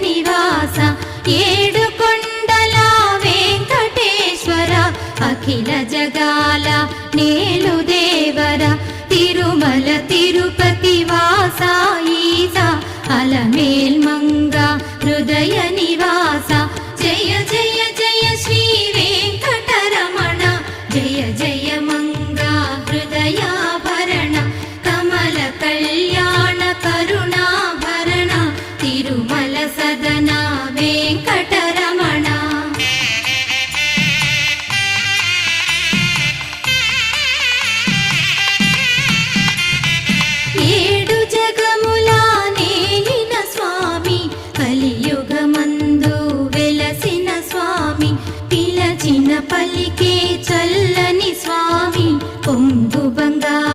నివాస ఏడు కొండల వెంకటేశ్వర అఖిల జగాల నేలు దేవర తిరుమల తిరుపతి వాస ఈస అలమేల్ మంగ హృదయ నివాస జయ జయ జయ శ్రీ వెంకటరమణ జయ జయ మంగ హృదయాభరణ కమల కళ్యాణ కరుణాభరణ తిరుమల సదన వెంకటరమణ ఏడు జగముల నేలిన స్వామి కలియుగమందు వెలసిన స్వామి పిలచిన పలికే చల్ల